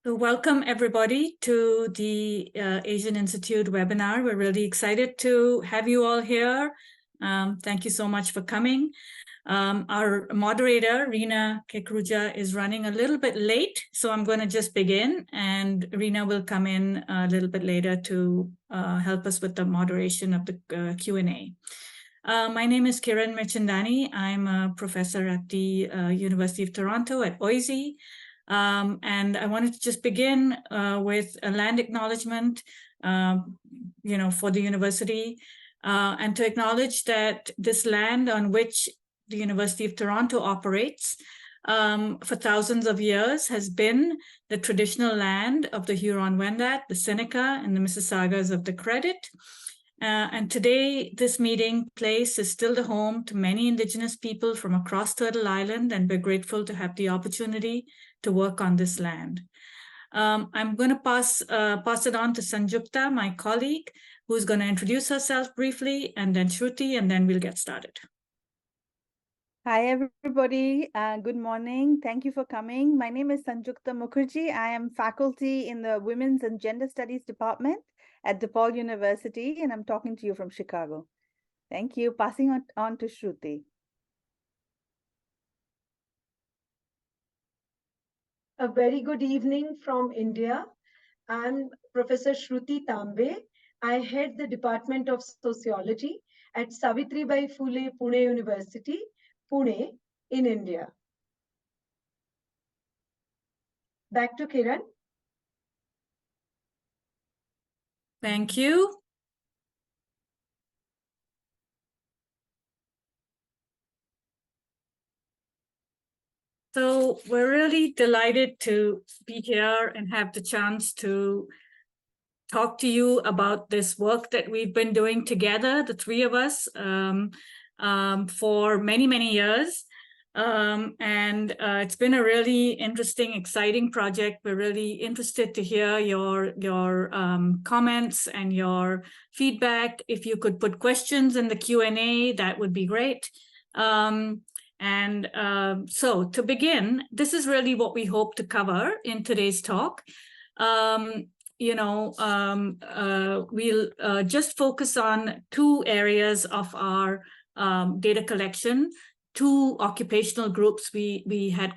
So welcome everybody to the Asian Institute webinar. We're really excited to have you all here. Thank you so much for coming. Our moderator, Rina Kekruja, is running a little bit late, so I'm going to just begin, and Rina will come in a little bit later to help us with the moderation of the Q&A. My name is Kiran Mirchandani. I'm a professor at the University of Toronto at OISE. And I wanted to just begin with a land acknowledgement, for the university, and to acknowledge that this land on which the University of Toronto operates for thousands of years has been the traditional land of the Huron-Wendat, the Seneca, and the Mississaugas of the Credit. And today, this meeting place is still the home to many Indigenous people from across Turtle Island, and we're grateful to have the opportunity to work on this land. I'm going to pass it on to Sanjukta, my colleague, who's going to introduce herself briefly, and then Shruti, and then we'll get started. Hi, everybody. Good morning. Thank you for coming. My name is Sanjukta Mukherjee. I am faculty in the Women's and Gender Studies Department at DePaul University, and I'm talking to you from Chicago. Thank you. Passing on to Shruti. A very good evening from India. I'm Professor Shruti Tambe. I head the Department of Sociology at Savitribai Phule Pune University, Pune, in India. Back to Kiran. Thank you. So we're really delighted to be here and have the chance to talk to you about this work that we've been doing together, the three of us, for many, many years. It's been a really interesting, exciting project. We're really interested to hear your comments and your feedback. If you could put questions in the Q&A, that would be great. So to begin, this is really what we hope to cover in today's talk. We'll just focus on two areas of our data collection, two occupational groups we had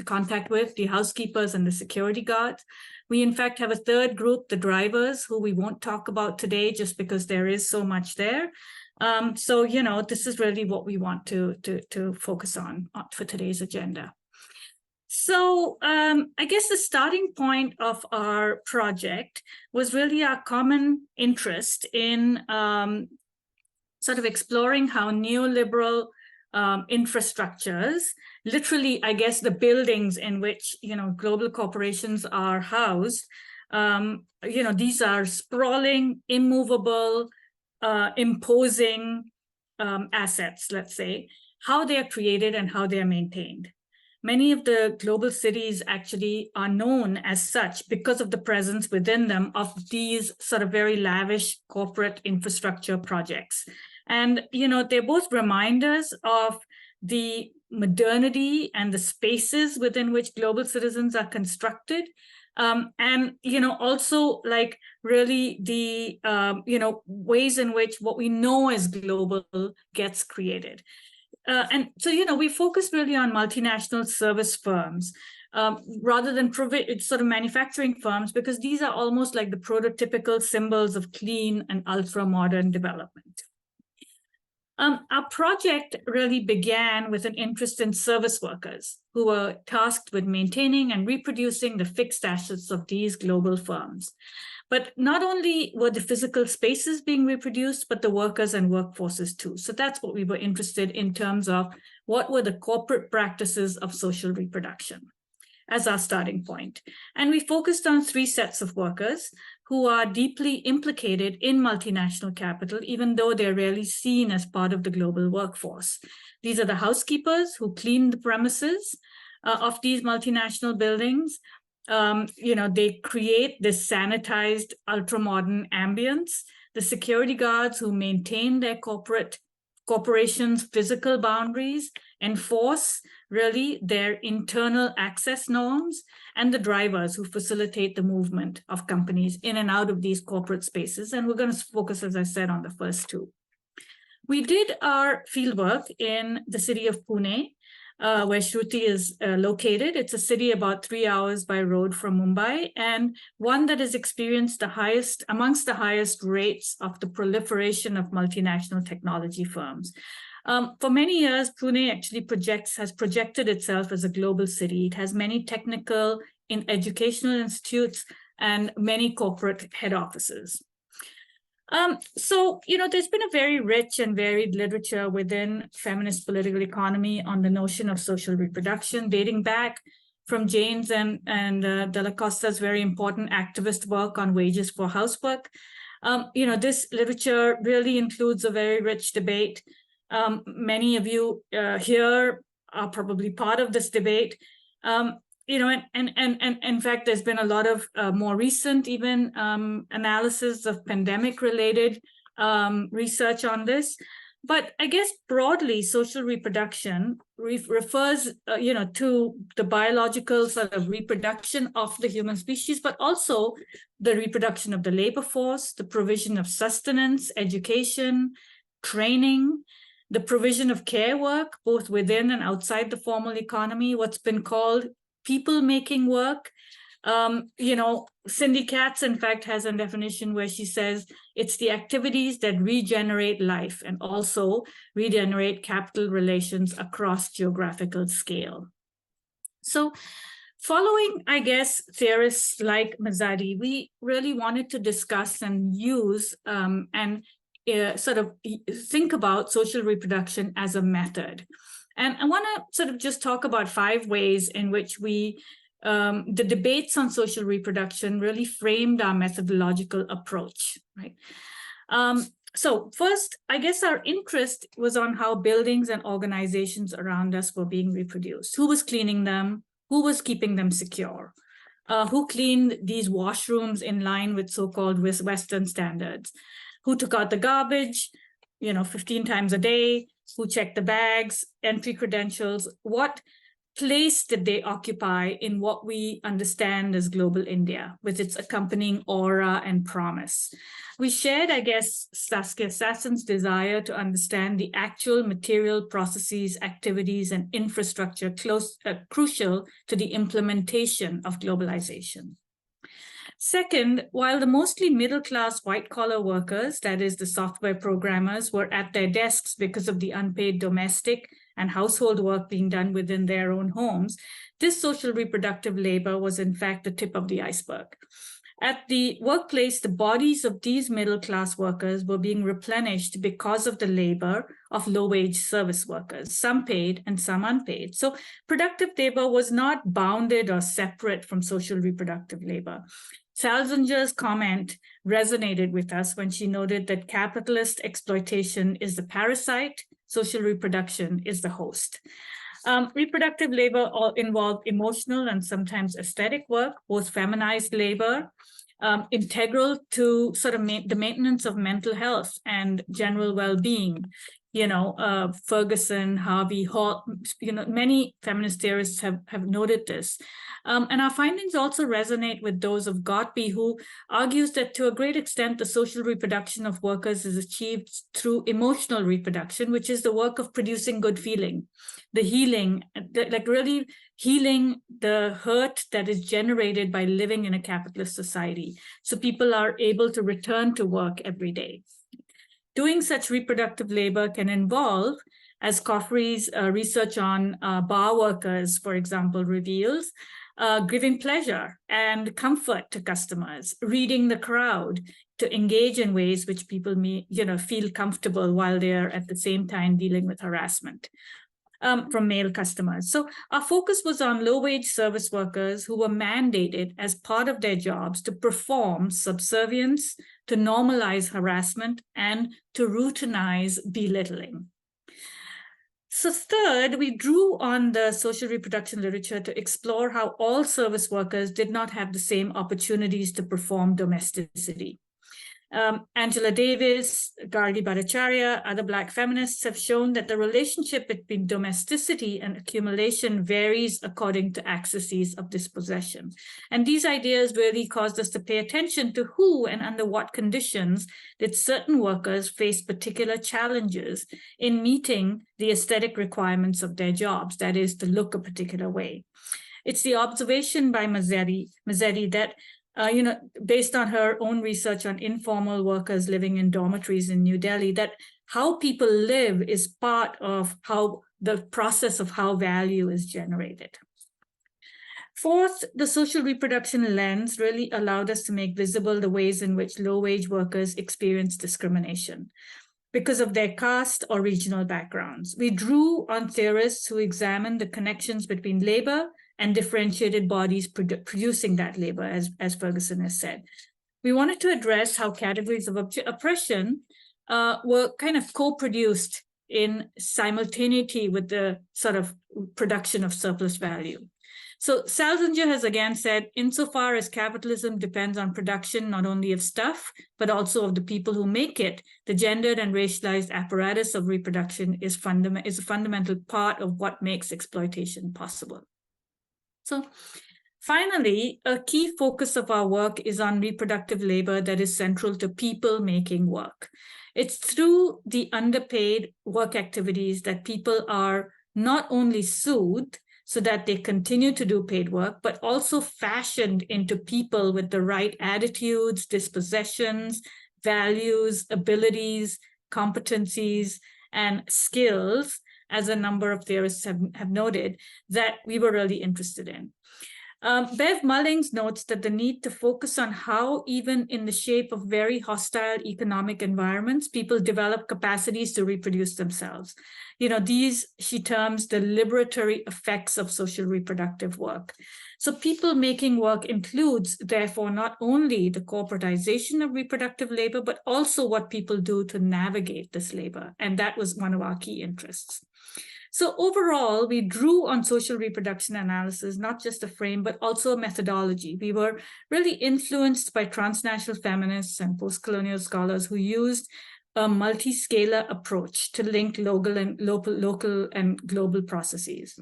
contact with, the housekeepers and the security guards. We, in fact, have a third group, the drivers, who we won't talk about today just because there is so much there. This is really what we want to focus on for today's agenda. So I guess the starting point of our project was really our common interest in sort of exploring how neoliberal infrastructures, literally, I guess, the buildings in which, global corporations are housed, these are sprawling, immovable, imposing assets, let's say, how they are created and how they are maintained. Many of the global cities actually are known as such because of the presence within them of these sort of very lavish corporate infrastructure projects. And, they're both reminders of the modernity and the spaces within which global citizens are constructed. Also like really the, ways in which what we know as global gets created. We focused really on multinational service firms rather than sort of manufacturing firms, because these are almost like the prototypical symbols of clean and ultra-modern development. Our project really began with an interest in service workers who were tasked with maintaining and reproducing the fixed assets of these global firms. But not only were the physical spaces being reproduced, but the workers and workforces too. So that's what we were interested in terms of what were the corporate practices of social reproduction as our starting point. And we focused on three sets of workers who are deeply implicated in multinational capital, even though they're rarely seen as part of the global workforce. These are the housekeepers who clean the premises of these multinational buildings. They create this sanitized, ultra-modern ambience. The security guards who maintain their corporations' physical boundaries, enforce really their internal access norms and the drivers who facilitate the movement of companies in and out of these corporate spaces. And we're going to focus, as I said, on the first two. We did our fieldwork in the city of Pune, where Shruti is located. It's a city about 3 hours by road from Mumbai, and one that has experienced amongst the highest rates of the proliferation of multinational technology firms. For many years, Pune actually has projected itself as a global city. It has many technical educational institutes and many corporate head offices. So, there's been a very rich and varied literature within feminist political economy on the notion of social reproduction, dating back from Jane's and Della Costa's very important activist work on wages for housework. This literature really includes a very rich debate. Many of you here are probably part of this debate. And in fact, there's been a lot of more recent even analysis of pandemic-related research on this. But I guess broadly, social reproduction refers, to the biological sort of reproduction of the human species, but also the reproduction of the labor force, the provision of sustenance, education, training, the provision of care work, both within and outside the formal economy, what's been called people-making work. Cindy Katz, in fact, has a definition where she says it's the activities that regenerate life and also regenerate capital relations across geographical scale. So following, I guess, theorists like Mazadi, we really wanted to discuss and use sort of think about social reproduction as a method. And I want to sort of just talk about 5 ways in which the debates on social reproduction really framed our methodological approach, right? So first, I guess our interest was on how buildings and organizations around us were being reproduced. Who was cleaning them? Who was keeping them secure? Who cleaned these washrooms in line with so-called Western standards? Who took out the garbage, 15 times a day? Who checked the bags, entry credentials? What place did they occupy in what we understand as global India, with its accompanying aura and promise? We shared, I guess, Saskia Sassen's desire to understand the actual material processes, activities, and infrastructure crucial to the implementation of globalization. Second, while the mostly middle-class white-collar workers, that is the software programmers, were at their desks because of the unpaid domestic and household work being done within their own homes, this social reproductive labor was in fact the tip of the iceberg. At the workplace, the bodies of these middle-class workers were being replenished because of the labor of low-wage service workers, some paid and some unpaid. So productive labor was not bounded or separate from social reproductive labor. Salzinger's comment resonated with us when she noted that capitalist exploitation is the parasite, social reproduction is the host. Reproductive labor involved emotional and sometimes aesthetic work, both feminized labor, integral to sort of the maintenance of mental health and general well-being. Ferguson, Harvey, Hall, many feminist theorists have noted this. And our findings also resonate with those of Gottby, who argues that to a great extent, the social reproduction of workers is achieved through emotional reproduction, which is the work of producing good feeling, the healing, like really healing the hurt that is generated by living in a capitalist society. So people are able to return to work every day. Doing such reproductive labor can involve, as Coffrey's research on bar workers, for example, reveals, giving pleasure and comfort to customers, reading the crowd, to engage in ways which people feel comfortable while they're at the same time dealing with harassment from male customers. So our focus was on low-wage service workers who were mandated as part of their jobs to perform subservience, to normalize harassment, and to routinize belittling. So third, we drew on the social reproduction literature to explore how all service workers did not have the same opportunities to perform domesticity. Angela Davis, Gargi Bhattacharya, other Black feminists have shown that the relationship between domesticity and accumulation varies according to axes of dispossession. And these ideas really caused us to pay attention to who and under what conditions did certain workers face particular challenges in meeting the aesthetic requirements of their jobs, that is, to look a particular way. It's the observation by Mazzetti that based on her own research on informal workers living in dormitories in New Delhi, that how people live is part of how the process of how value is generated. Fourth, the social reproduction lens really allowed us to make visible the ways in which low-wage workers experience discrimination because of their caste or regional backgrounds. We drew on theorists who examined the connections between labor and differentiated bodies producing that labor, as Ferguson has said. We wanted to address how categories of oppression were kind of co-produced in simultaneity with the sort of production of surplus value. So Salzinger has again said, insofar as capitalism depends on production not only of stuff, but also of the people who make it, the gendered and racialized apparatus of reproduction is a fundamental part of what makes exploitation possible. So finally, a key focus of our work is on reproductive labor that is central to people making work. It's through the underpaid work activities that people are not only soothed so that they continue to do paid work, but also fashioned into people with the right attitudes, dispossessions, values, abilities, competencies, and skills, as a number of theorists have noted, that we were really interested in. Bev Mullings notes that the need to focus on how, even in the shape of very hostile economic environments, people develop capacities to reproduce themselves. These, she terms, the liberatory effects of social reproductive work. So people making work includes, therefore, not only the corporatization of reproductive labor, but also what people do to navigate this labor. And that was one of our key interests. So overall, we drew on social reproduction analysis, not just a frame, but also a methodology. We were really influenced by transnational feminists and post-colonial scholars who used a multi-scalar approach to link local and global processes.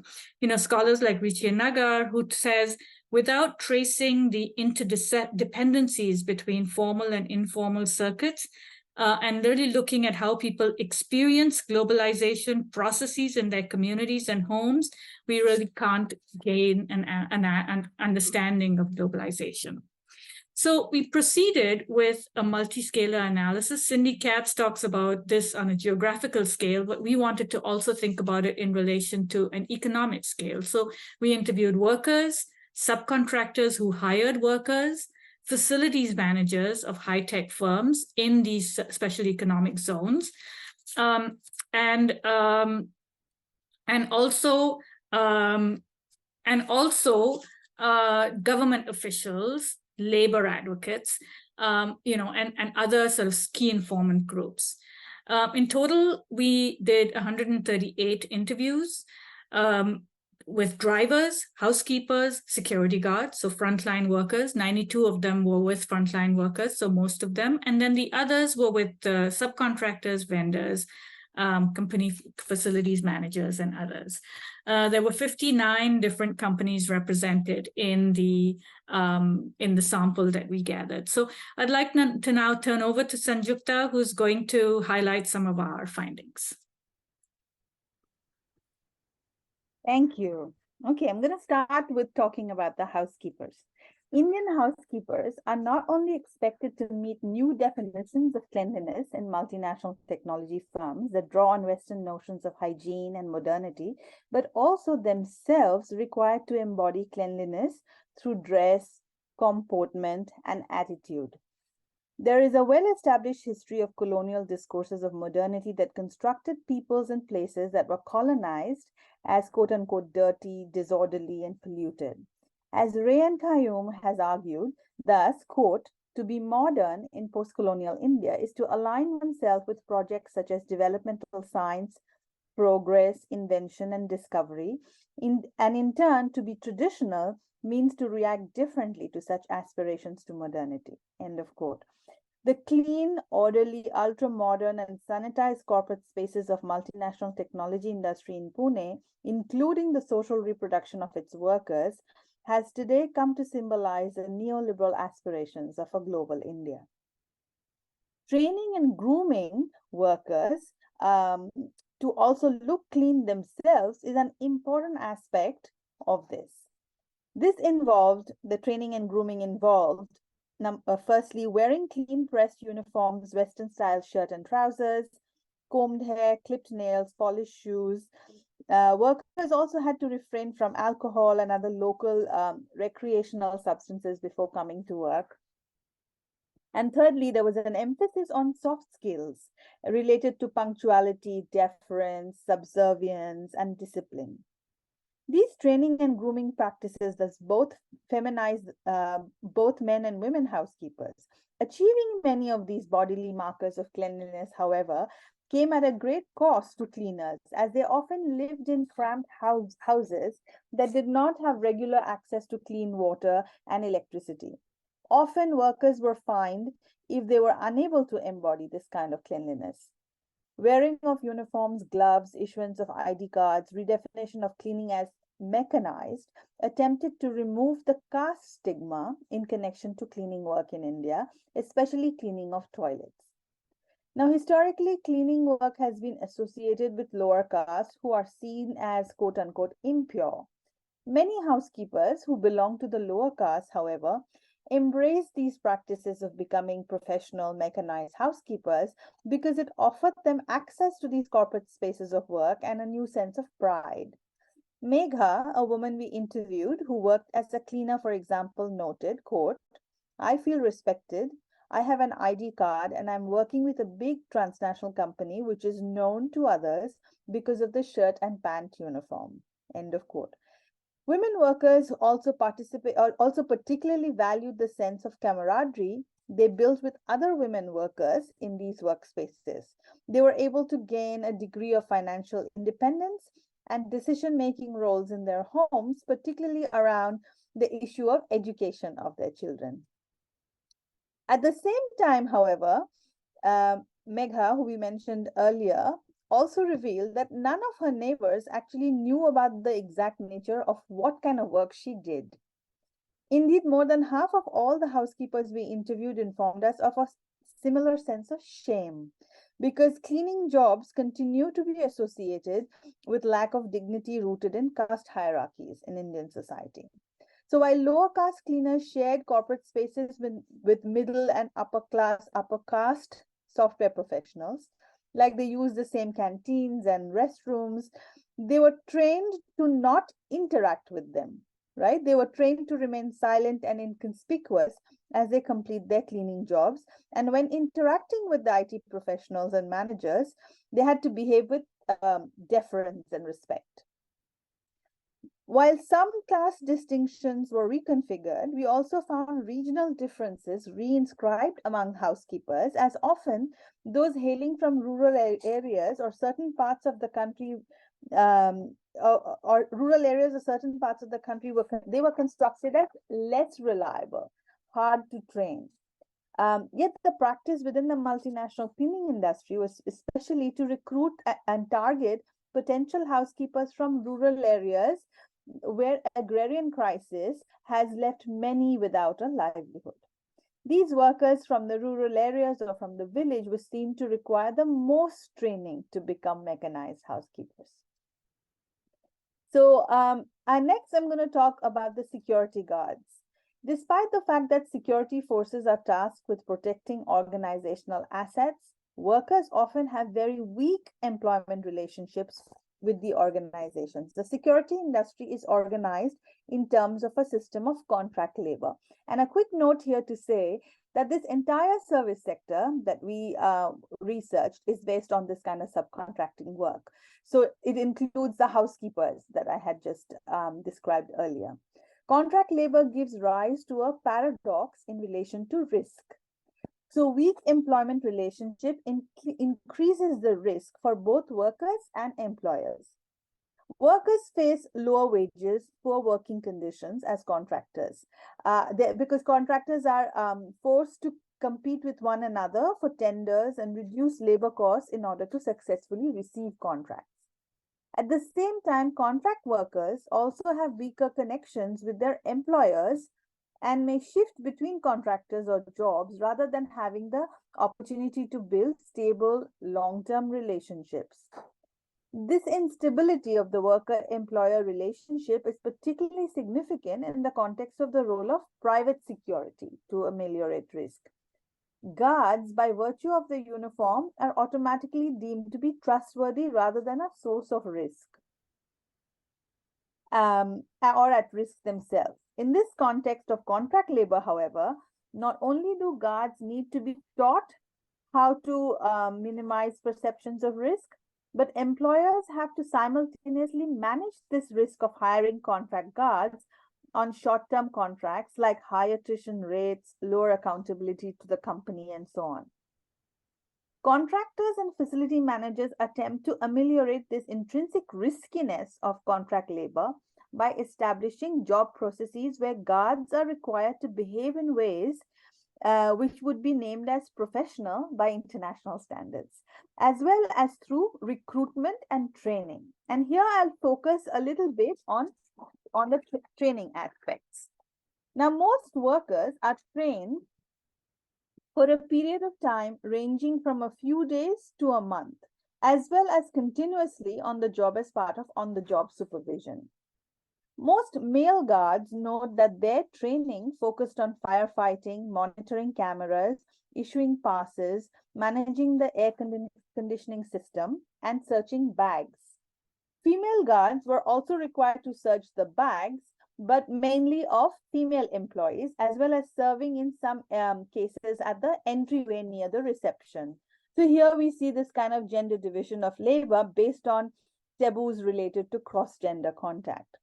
Scholars like Richi Nagar, who says, without tracing the interdependencies between formal and informal circuits, and really looking at how people experience globalization processes in their communities and homes, we really can't gain an understanding of globalization. So we proceeded with a multi-scalar analysis. Cindy Katz talks about this on a geographical scale, but we wanted to also think about it in relation to an economic scale. So we interviewed workers, subcontractors who hired workers, facilities managers of high-tech firms in these special economic zones, and also government officials, labor advocates, and other sort of key informant groups. In total, we did 138 interviews with drivers, housekeepers, security guards, so frontline workers. 92 of them were with frontline workers, so most of them. And then the others were with subcontractors, vendors, company facilities managers, and others. There were 59 different companies represented in the sample that we gathered. So I'd like to now turn over to Sanjukta, who's going to highlight some of our findings. Thank you. Okay, I'm going to start with talking about the housekeepers. Indian housekeepers are not only expected to meet new definitions of cleanliness in multinational technology firms that draw on Western notions of hygiene and modernity, but also themselves required to embody cleanliness through dress, comportment, and attitude. There is a well-established history of colonial discourses of modernity that constructed peoples and places that were colonized as quote-unquote dirty, disorderly, and polluted. As Rayan Kayum has argued, thus, quote, to be modern in post-colonial India is to align oneself with projects such as developmental science, progress, invention, and discovery, and in turn, to be traditional means to react differently to such aspirations to modernity, end of quote. The clean, orderly, ultra-modern and sanitized corporate spaces of multinational technology industry in Pune, including the social reproduction of its workers, has today come to symbolize the neoliberal aspirations of a global India. Training and grooming workers to also look clean themselves is an important aspect of this. The training and grooming involved, firstly, wearing clean pressed uniforms, Western style shirt and trousers, combed hair, clipped nails, polished shoes. Workers also had to refrain from alcohol and other local recreational substances before coming to work. And thirdly, there was an emphasis on soft skills related to punctuality, deference, subservience, and discipline. These training and grooming practices thus both feminize both men and women housekeepers. Achieving many of these bodily markers of cleanliness, however, came at a great cost to cleaners, as they often lived in cramped houses that did not have regular access to clean water and electricity. Often workers were fined if they were unable to embody this kind of cleanliness. Wearing of uniforms, gloves, issuance of ID cards, redefinition of cleaning as mechanized, attempted to remove the caste stigma in connection to cleaning work in India, especially cleaning of toilets. Now, historically, cleaning work has been associated with lower caste who are seen as quote unquote impure. Many housekeepers who belong to the lower caste, however, embrace these practices of becoming professional mechanized housekeepers because it offered them access to these corporate spaces of work and a new sense of pride. Megha, a woman we interviewed who worked as a cleaner, for example, noted, quote, "I feel respected. I have an ID card and I'm working with a big transnational company which is known to others because of the shirt and pant uniform." End of quote. Women workers also particularly valued the sense of camaraderie they built with other women workers in these workspaces. They were able to gain a degree of financial independence and decision-making roles in their homes, particularly around the issue of education of their children. At the same time, however, Megha, who we mentioned earlier, also revealed that none of her neighbors actually knew about the exact nature of what kind of work she did. Indeed, more than half of all the housekeepers we interviewed informed us of a similar sense of shame, because cleaning jobs continue to be associated with lack of dignity rooted in caste hierarchies in Indian society. So while lower caste cleaners shared corporate spaces with middle and upper caste software professionals, like they used the same canteens and restrooms, they were trained to not interact with them, right? They were trained to remain silent and inconspicuous as they complete their cleaning jobs. And when interacting with the IT professionals and managers, they had to behave with deference and respect. While some class distinctions were reconfigured, we also found regional differences reinscribed among housekeepers, as often those hailing from rural areas or certain parts of the country or rural areas or certain parts of the country were constructed as less reliable, hard to train. Yet the practice within the multinational cleaning industry was especially to recruit and target potential housekeepers from rural areas where agrarian crisis has left many without a livelihood. These workers from the rural areas or from the village were seen to require the most training to become mechanized housekeepers. So next I'm going to talk about the security guards. Despite the fact that security forces are tasked with protecting organizational assets, workers often have very weak employment relationships with the organizations. The security industry is organized in terms of a system of contract labor. And a quick note here to say that this entire service sector that we researched is based on this kind of subcontracting work. So it includes the housekeepers that I had just described earlier. Contract labor gives rise to a paradox in relation to risk. So weak employment relationship increases the risk for both workers and employers. Workers face lower wages, poor working conditions as contractors, because contractors are forced to compete with one another for tenders and reduce labor costs in order to successfully receive contracts. At the same time, contract workers also have weaker connections with their employers and may shift between contractors or jobs rather than having the opportunity to build stable long-term relationships. This instability of the worker-employer relationship is particularly significant in the context of the role of private security to ameliorate risk. Guards, by virtue of the uniform, are automatically deemed to be trustworthy rather than a source of risk or at risk themselves. In this context of contract labor, however, not only do guards need to be taught how to minimize perceptions of risk, but employers have to simultaneously manage this risk of hiring contract guards on short-term contracts like high attrition rates, lower accountability to the company, and so on. Contractors and facility managers attempt to ameliorate this intrinsic riskiness of contract labor by establishing job processes where guards are required to behave in ways which would be named as professional by international standards, as well as through recruitment and training. And here I'll focus a little bit on the training aspects. Now, most workers are trained for a period of time ranging from a few days to a month, as well as continuously on the job as part of on-the-job supervision. Most male guards note that their training focused on firefighting, monitoring cameras, issuing passes, managing the air conditioning system, and searching bags. Female guards were also required to search the bags, but mainly of female employees, as well as serving in some cases at the entryway near the reception. So here we see this kind of gender division of labor based on taboos related to cross-gender contact.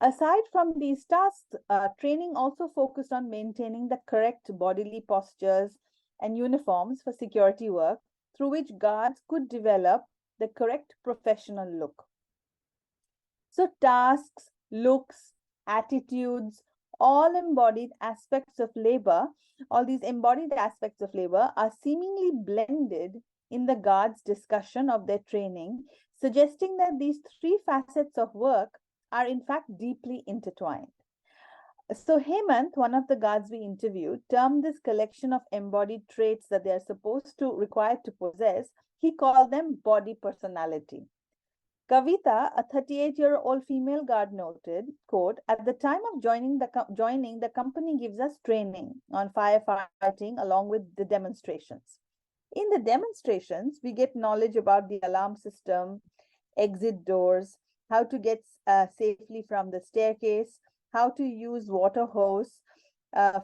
Aside from these tasks, training also focused on maintaining the correct bodily postures and uniforms for security work, through which guards could develop the correct professional look. So tasks, looks, attitudes, all embodied aspects of labor, all these embodied aspects of labor are seemingly blended in the guards' discussion of their training, suggesting that these three facets of work are in fact deeply intertwined. So Hemant, one of the guards we interviewed, termed this collection of embodied traits that they are required to possess, he called them body personality. Kavita, a 38-year-old female guard, noted, quote, "At the time of joining, the company gives us training on firefighting along with the demonstrations. In the demonstrations, we get knowledge about the alarm system, exit doors, how to get safely from the staircase, how to use water hose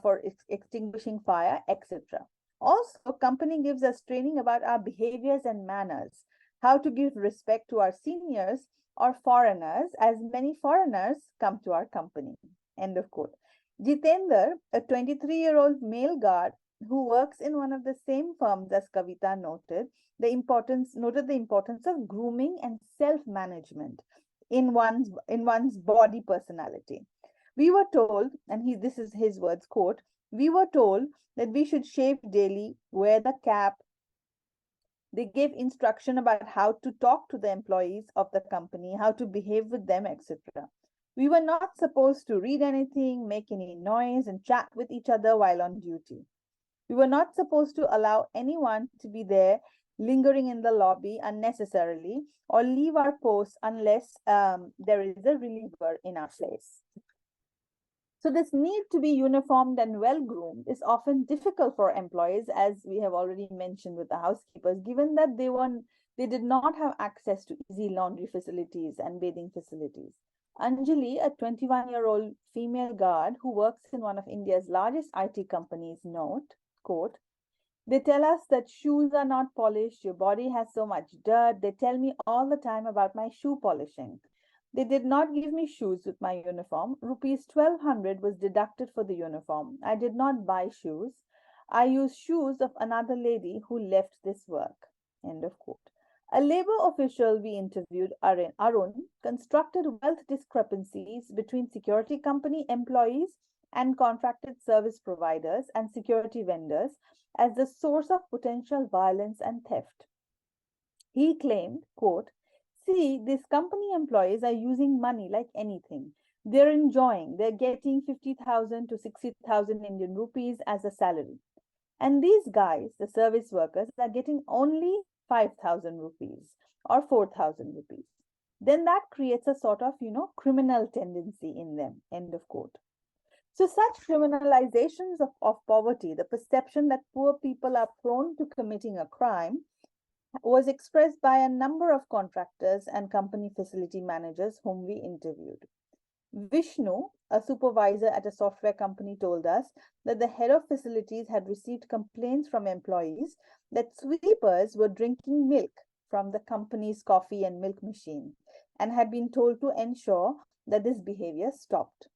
for extinguishing fire, etc. Also, company gives us training about our behaviors and manners, how to give respect to our seniors or foreigners, as many foreigners come to our company." End of quote. Jitender, a 23-year-old male guard who works in one of the same firms as Kavita, noted the importance of grooming and self-management in one's body personality. We were told, and this is his words, quote, "We were told that we should shave daily, wear the cap." They gave instruction about how to talk to the employees of the company, how to behave with them, etc. We were not supposed to read anything, make any noise, and chat with each other while on duty. We were not supposed to allow anyone to be there lingering in the lobby unnecessarily or leave our posts unless there is a reliever in our place. So this need to be uniformed and well-groomed is often difficult for employees, as we have already mentioned with the housekeepers, given that they did not have access to easy laundry facilities and bathing facilities. Anjali, a 21-year-old female guard who works in one of India's largest IT companies, note, quote, "They tell us that shoes are not polished, your body has so much dirt. They tell me all the time about my shoe polishing. They did not give me shoes with my uniform. Rupees 1,200 was deducted for the uniform. I did not buy shoes. I used shoes of another lady who left this work." End of quote. A labor official we interviewed, Arun, constructed wealth discrepancies between security company employees and contracted service providers and security vendors as the source of potential violence and theft. He claimed, quote, "See, these company employees are using money like anything. They're enjoying, they're getting 50,000 to 60,000 Indian rupees as a salary. And these guys, the service workers, are getting only 5,000 rupees or 4,000 rupees. Then that creates a sort of, criminal tendency in them," end of quote. So such criminalizations of poverty, the perception that poor people are prone to committing a crime, was expressed by a number of contractors and company facility managers whom we interviewed. Vishnu, a supervisor at a software company, told us that the head of facilities had received complaints from employees that sweepers were drinking milk from the company's coffee and milk machine and had been told to ensure that this behavior stopped.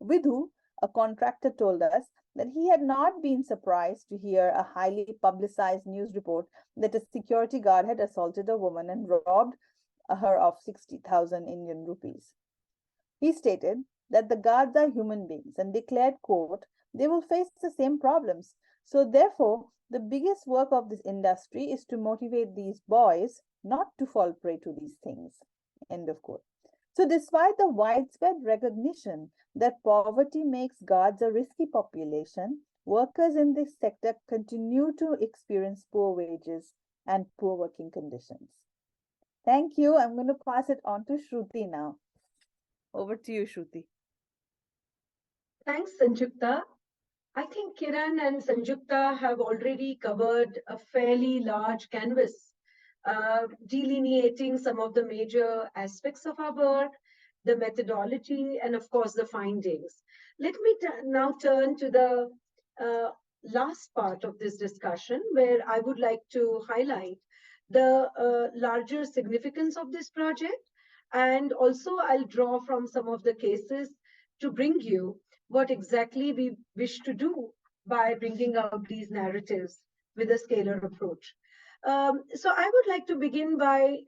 Vidhu, a contractor, told us that he had not been surprised to hear a highly publicized news report that a security guard had assaulted a woman and robbed her of 60,000 Indian rupees. He stated that the guards are human beings and declared, quote, "They will face the same problems. So therefore, the biggest work of this industry is to motivate these boys not to fall prey to these things," end of quote. So despite the widespread recognition that poverty makes guards a risky population, workers in this sector continue to experience poor wages and poor working conditions. Thank you. I'm going to pass it on to Shruti now. Over to you, Shruti. Thanks, Sanjukta. I think Kiran and Sanjukta have already covered a fairly large canvas, delineating some of the major aspects of our work, the methodology, and of course, the findings. Let me now turn to the last part of this discussion, where I would like to highlight the larger significance of this project. And also, I'll draw from some of the cases to bring you what exactly we wish to do by bringing out these narratives with a scalar approach. So I would like to begin by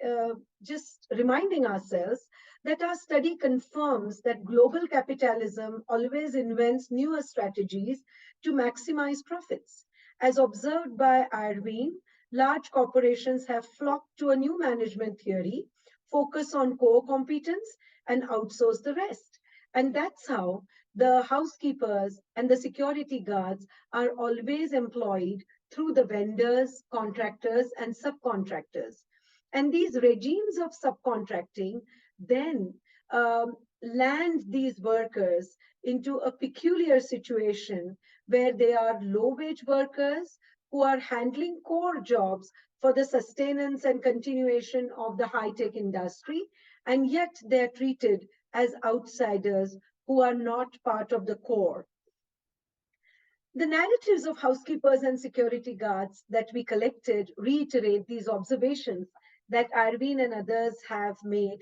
just reminding ourselves that our study confirms that global capitalism always invents newer strategies to maximize profits. As observed by Irvine, large corporations have flocked to a new management theory, focus on core competence and outsource the rest. And that's how the housekeepers and the security guards are always employed through the vendors, contractors, and subcontractors. And these regimes of subcontracting then land these workers into a peculiar situation where they are low-wage workers who are handling core jobs for the sustenance and continuation of the high-tech industry, and yet they're treated as outsiders who are not part of the core. The narratives of housekeepers and security guards that we collected reiterate these observations that Irvine and others have made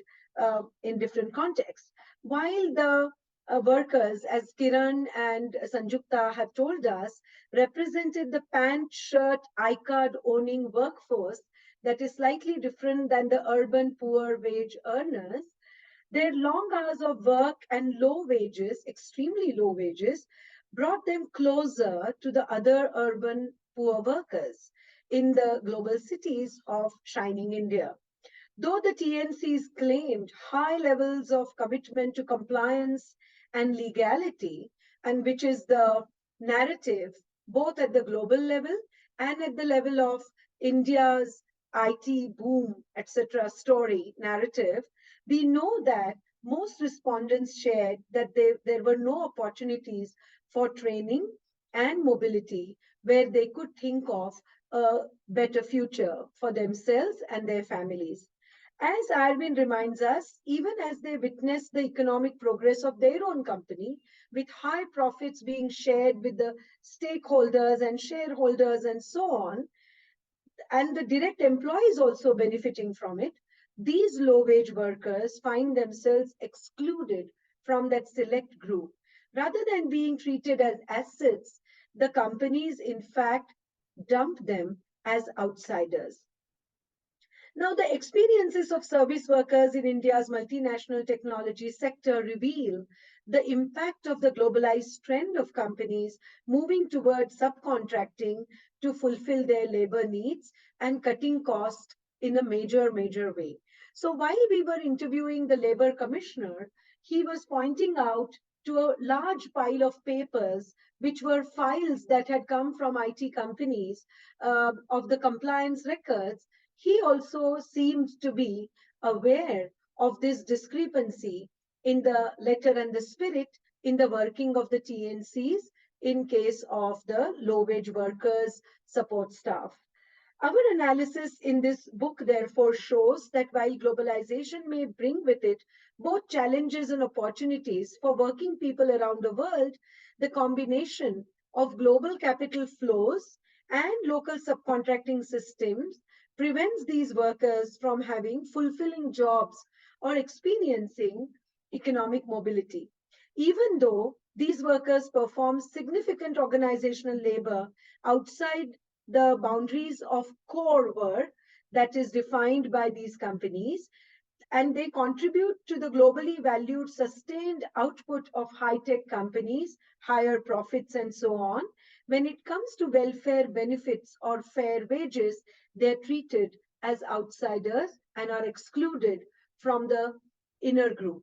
in different contexts. While the workers, as Kiran and Sanjukta have told us, represented the pant, shirt, I-card owning workforce that is slightly different than the urban poor wage earners, their long hours of work and low wages, extremely low wages, brought them closer to the other urban poor workers in the global cities of shining India. Though the TNCs claimed high levels of commitment to compliance and legality, and which is the narrative both at the global level and at the level of India's IT boom, etc. story narrative, we know that most respondents shared that there were no opportunities for training and mobility where they could think of a better future for themselves and their families. As Arvind reminds us, even as they witness the economic progress of their own company, with high profits being shared with the stakeholders and shareholders and so on, and the direct employees also benefiting from it, these low-wage workers find themselves excluded from that select group. Rather than being treated as assets, the companies, in fact, dump them as outsiders. Now, the experiences of service workers in India's multinational technology sector reveal the impact of the globalized trend of companies moving towards subcontracting to fulfill their labor needs and cutting costs in a major way. So while we were interviewing the labor commissioner, he was pointing out to a large pile of papers, which were files that had come from IT companies of the compliance records. He also seemed to be aware of this discrepancy in the letter and the spirit in the working of the TNCs in case of the low-wage workers support staff. Our analysis in this book, therefore, shows that while globalization may bring with it both challenges and opportunities for working people around the world, the combination of global capital flows and local subcontracting systems prevents these workers from having fulfilling jobs or experiencing economic mobility. Even though these workers perform significant organizational labor outside the boundaries of core work that is defined by these companies, and they contribute to the globally valued sustained output of high-tech companies, higher profits, and so on. When it comes to welfare benefits or fair wages, they're treated as outsiders and are excluded from the inner group.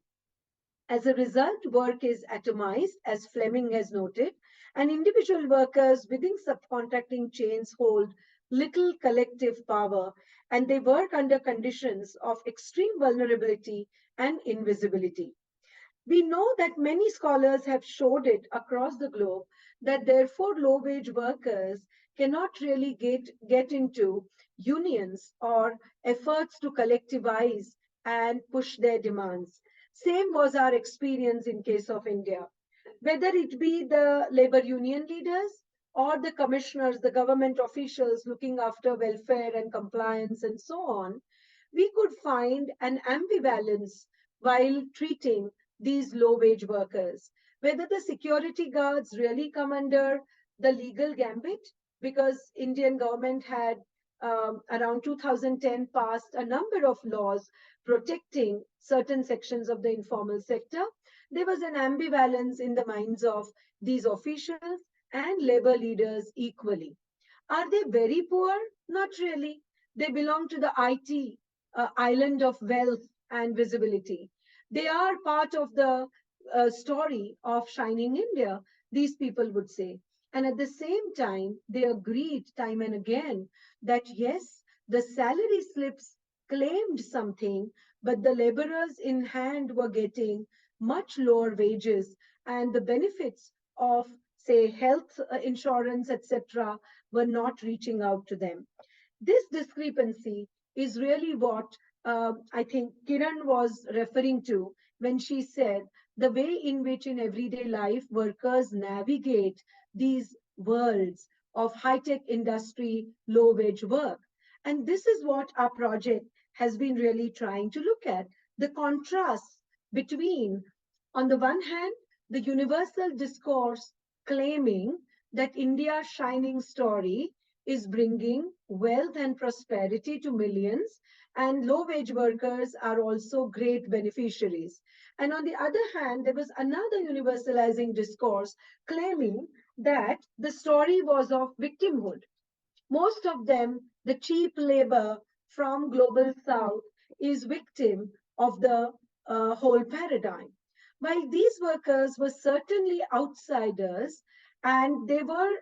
As a result, work is atomized, as Fleming has noted, and individual workers within subcontracting chains hold little collective power, and they work under conditions of extreme vulnerability and invisibility. We know that many scholars have showed it across the globe that therefore low-wage workers cannot really get into unions or efforts to collectivize and push their demands. Same was our experience in case of India. Whether it be the labor union leaders or the commissioners, the government officials looking after welfare and compliance and so on, we could find an ambivalence while treating these low-wage workers. Whether the security guards really come under the legal gambit, because Indian government had around 2010 passed a number of laws protecting certain sections of the informal sector, there was an ambivalence in the minds of these officials and labor leaders equally. Are they very poor? Not really. They belong to the IT island of wealth and visibility. They are part of the story of shining India, these people would say. And at the same time, they agreed time and again that yes, the salary slips claimed something, but the laborers in hand were getting much lower wages, and the benefits of, say, health insurance, etc., were not reaching out to them. This discrepancy is really what I think Kiran was referring to when she said the way in which in everyday life workers navigate these worlds of high-tech industry, low-wage work. And this is what our project has been really trying to look at, the contrast between, on the one hand, the universal discourse claiming that India's shining story is bringing wealth and prosperity to millions, and low-wage workers are also great beneficiaries. And on the other hand, there was another universalizing discourse claiming that the story was of victimhood. Most of them, the cheap labor from global south, is victim of the whole paradigm. While these workers were certainly outsiders, and they were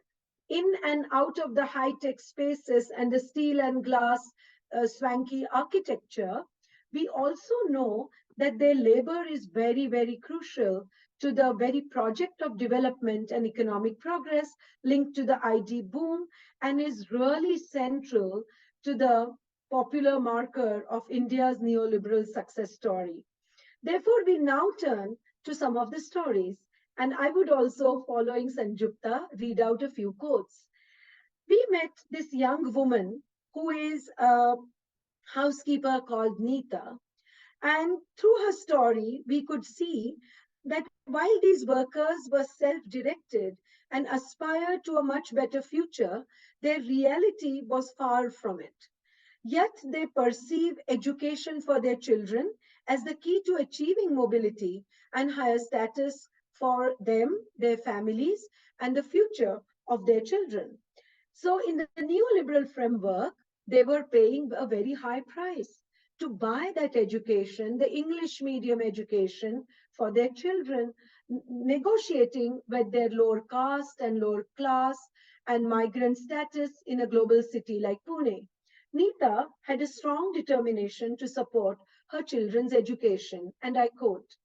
in and out of the high-tech spaces and the steel and glass swanky architecture, we also know that their labor is very crucial to the very project of development and economic progress linked to the ID boom, and is really central to the popular marker of India's neoliberal success story. Therefore, we now turn to some of the stories. And I would also, following Sanjukta, read out a few quotes. We met this young woman who is a housekeeper called Neeta. And through her story, we could see that while these workers were self-directed and aspired to a much better future, their reality was far from it. Yet they perceive education for their children as the key to achieving mobility and higher status for them, their families, and the future of their children. So in the neoliberal framework, they were paying a very high price to buy that education, the English medium education for their children, negotiating with their lower caste and lower class and migrant status in a global city like Pune. Neeta had a strong determination to support her children's education, and I quote,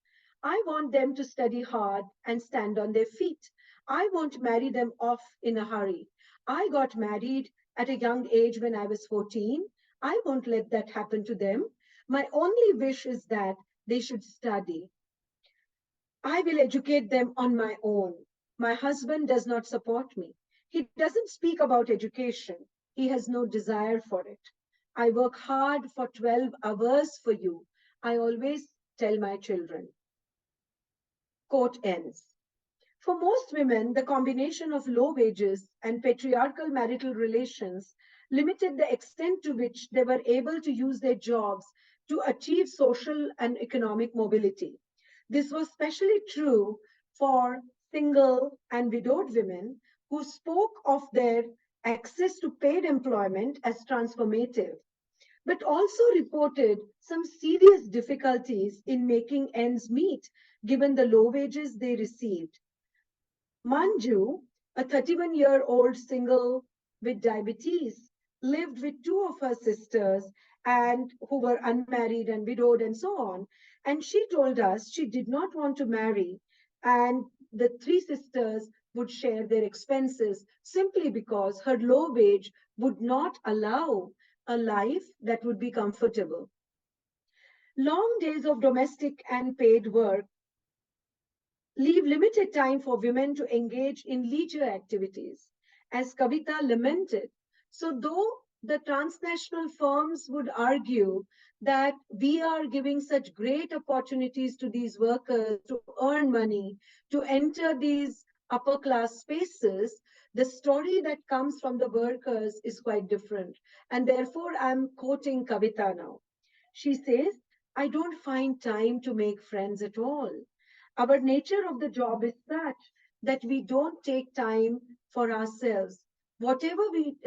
I want them to study hard and stand on their feet. I won't marry them off in a hurry. I got married at a young age when I was 14. I won't let that happen to them. My only wish is that they should study. I will educate them on my own. My husband does not support me. He doesn't speak about education. He has no desire for it. I work hard for 12 hours for you. I always tell my children. Quote ends. For most women, the combination of low wages and patriarchal marital relations limited the extent to which they were able to use their jobs to achieve social and economic mobility. This was especially true for single and widowed women who spoke of their access to paid employment as transformative, but also reported some serious difficulties in making ends meet given the low wages they received. Manju, a 31-year-old single with diabetes, lived with two of her sisters and who were unmarried and widowed and so on. And she told us she did not want to marry and the three sisters would share their expenses simply because her low wage would not allow a life that would be comfortable. Long days of domestic and paid work leave limited time for women to engage in leisure activities, as Kavita lamented. So though the transnational firms would argue that we are giving such great opportunities to these workers to earn money, to enter these upper class spaces, the story that comes from the workers is quite different. And therefore, I'm quoting Kavita now. She says, I don't find time to make friends at all. Our nature of the job is such that we don't take time for ourselves. Whatever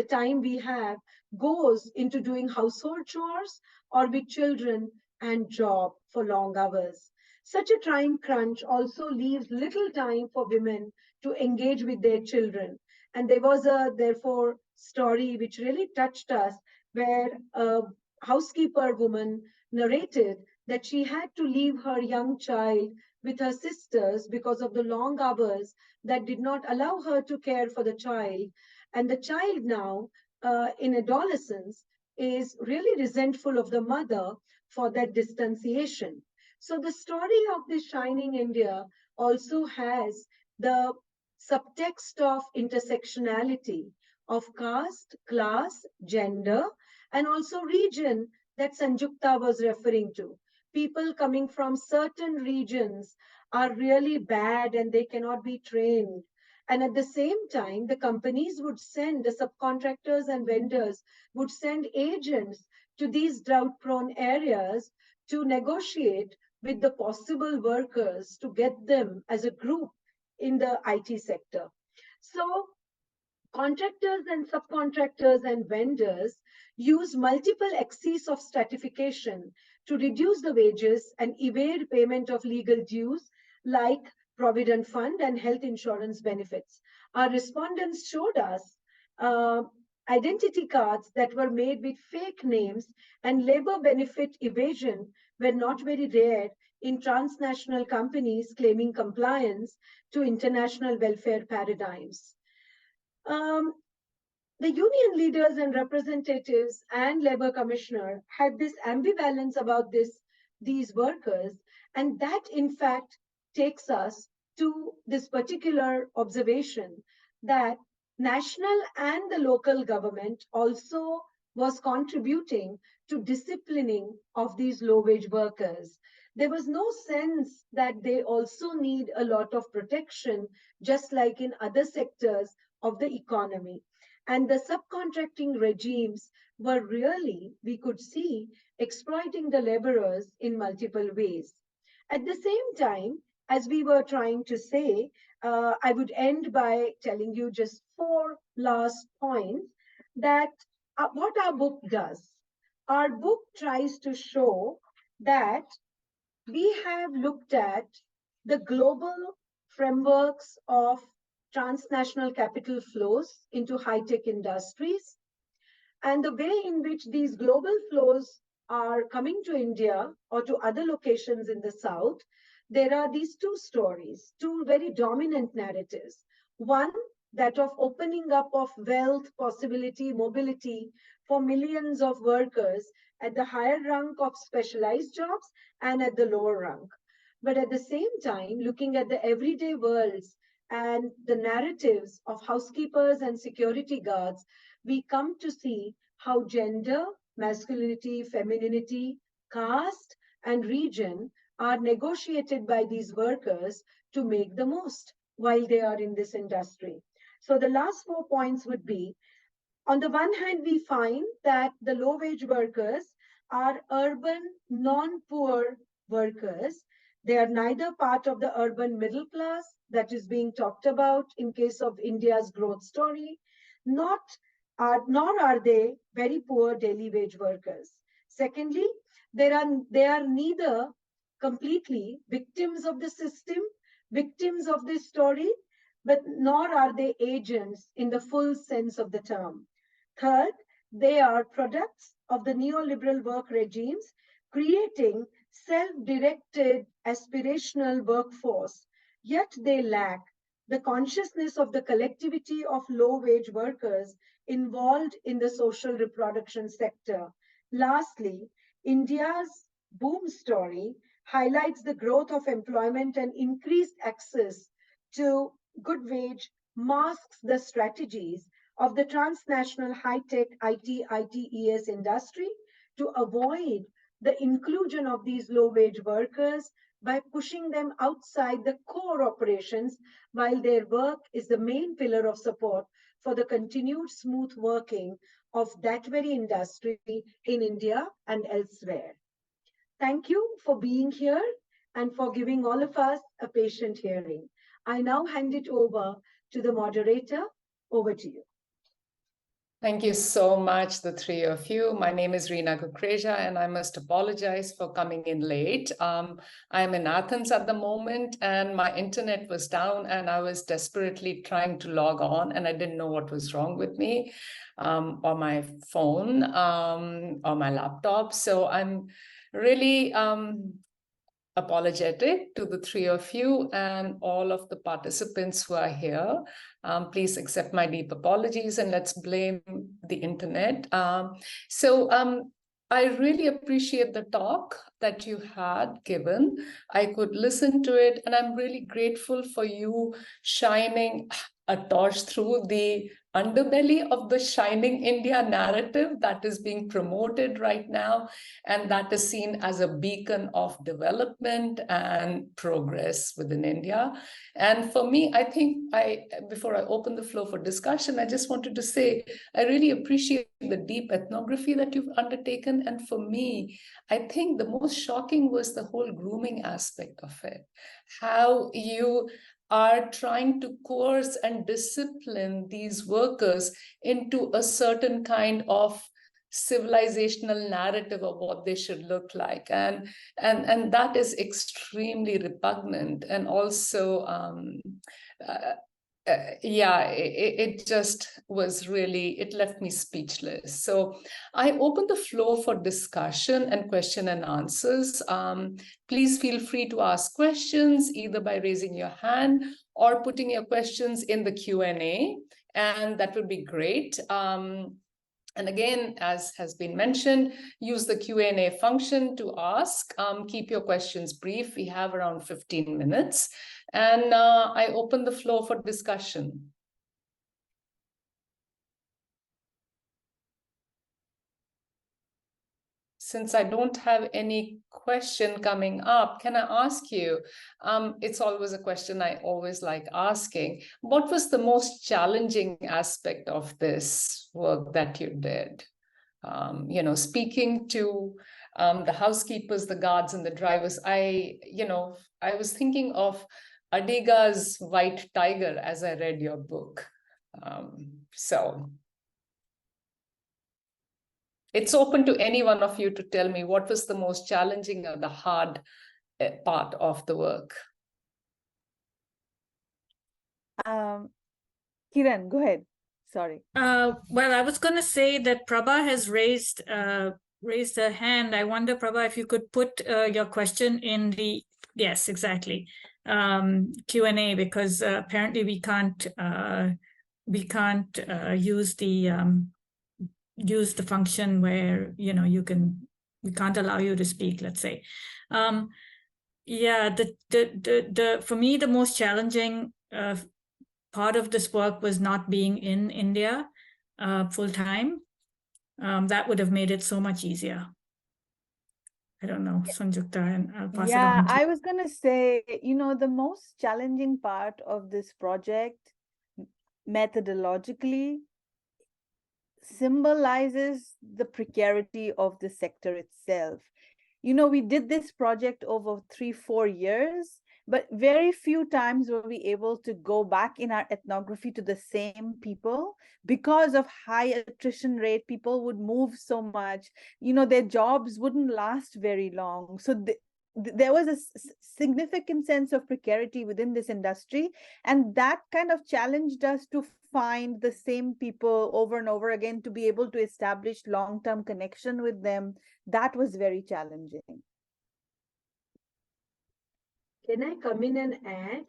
time we have goes into doing household chores or with children and job for long hours. Such a time crunch also leaves little time for women to engage with their children. And there was a, therefore, story which really touched us where a housekeeper woman narrated that she had to leave her young child with her sisters because of the long hours that did not allow her to care for the child. And the child now, in adolescence, is really resentful of the mother for that distanciation. So the story of this Shining India also has the subtext of intersectionality of caste, class, gender, and also region that Sanjukta was referring to. People coming from certain regions are really bad and they cannot be trained. And at the same time, the companies would send, the subcontractors and vendors would send agents to these drought-prone areas to negotiate with the possible workers to get them as a group in the IT sector. So contractors and subcontractors and vendors use multiple axes of stratification to reduce the wages and evade payment of legal dues like Provident Fund and health insurance benefits. Our respondents showed us identity cards that were made with fake names, and labor benefit evasion were not very rare in transnational companies claiming compliance to international welfare paradigms. The union leaders and representatives and labor commissioner had this ambivalence about these workers, and that in fact takes us to this particular observation that national and the local government also was contributing to disciplining of these low-wage workers. There was no sense that they also need a lot of protection, just like in other sectors of the economy. And the subcontracting regimes were really, we could see, exploiting the laborers in multiple ways. At the same time, as we were trying to say, I would end by telling you just 4 last points that what our book does. Our book tries to show that we have looked at the global frameworks of transnational capital flows into high-tech industries and the way in which these global flows are coming to India or to other locations in the South. There are these two stories, two very dominant narratives. One, that of opening up of wealth, possibility, mobility for millions of workers at the higher rank of specialized jobs and at the lower rank. But at the same time, looking at the everyday worlds and the narratives of housekeepers and security guards, we come to see how gender, masculinity, femininity, caste, and region are negotiated by these workers to make the most while they are in this industry. So the last 4 points would be, on the one hand, we find that the low-wage workers are urban, non-poor workers. They are neither part of the urban middle class that is being talked about in case of India's growth story, nor are they very poor daily wage workers. Secondly, they are neither completely victims of the system, victims of this story, but nor are they agents in the full sense of the term. Third, they are products of the neoliberal work regimes, creating self-directed aspirational workforce, yet they lack the consciousness of the collectivity of low-wage workers involved in the social reproduction sector. Lastly, India's boom story highlights the growth of employment and increased access to good wage, masks the strategies of the transnational high-tech ITES industry to avoid the inclusion of these low-wage workers by pushing them outside the core operations while their work is the main pillar of support for the continued smooth working of that very industry in India and elsewhere. Thank you for being here and for giving all of us a patient hearing. I now hand it over to the moderator. Over to you. Thank you so much, the three of you. My name is Reena Kukreja, and I must apologize for coming in late. I'm in Athens at the moment, and my internet was down, and I was desperately trying to log on, and I didn't know what was wrong with me, or my phone, or my laptop. So I'm really apologetic to the three of you and all of the participants who are here. Please accept my deep apologies and let's blame the internet. I really appreciate the talk that you had given. I could listen to it, and I'm really grateful for you shining a torch through the underbelly of the Shining India narrative that is being promoted right now, and that is seen as a beacon of development and progress within India. And for me, I think before I open the floor for discussion, I just wanted to say, I really appreciate the deep ethnography that you've undertaken. And for me, I think the most shocking was the whole grooming aspect of it, how you are trying to coerce and discipline these workers into a certain kind of civilizational narrative of what they should look like, and that is extremely repugnant. And also it just was really, it left me speechless. So I open the floor for discussion and question and answers. Please feel free to ask questions either by raising your hand or putting your questions in the Q&A, and that would be great. And again, as has been mentioned, use the Q&A function to ask. Keep your questions brief. We have around 15 minutes. And I open the floor for discussion. since I don't have any question coming up, can I ask you, it's always a question I always like asking, what was the most challenging aspect of this work that you did? Speaking to the housekeepers, the guards, and the drivers, I was thinking of Adiga's White Tiger as I read your book. So it's open to any one of you to tell me what was the most challenging or the hard part of the work. Kiran, go ahead. Sorry. Well, I was going to say that Prabha has raised her hand. I wonder, Prabha, if you could put your question in the, yes, exactly, Q&A, because apparently we can't use the function where we can't allow you to speak, let's say. Yeah, for me the most challenging part of this work was not being in India full time. That would have made it so much easier. I don't know, Sanjukta, and I'll pass it on. Yeah, I was going to say, the most challenging part of this project methodologically symbolizes the precarity of the sector itself. We did this project over 3-4 years, but very few times were we able to go back in our ethnography to the same people because of high attrition rate. People would move so much, their jobs wouldn't last very long. So there was a significant sense of precarity within this industry, and that kind of challenged us to find the same people over and over again, to be able to establish long-term connection with them. That was very challenging. Can I come in and add?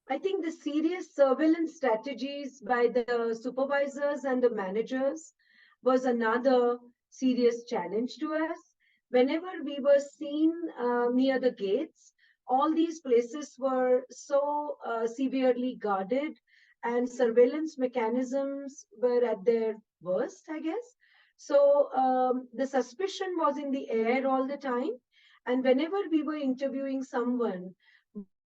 I think the serious surveillance strategies by the supervisors and the managers was another serious challenge to us. Whenever we were seen near the gates, all these places were so severely guarded, and surveillance mechanisms were at their worst, I guess. So the suspicion was in the air all the time. And whenever we were interviewing someone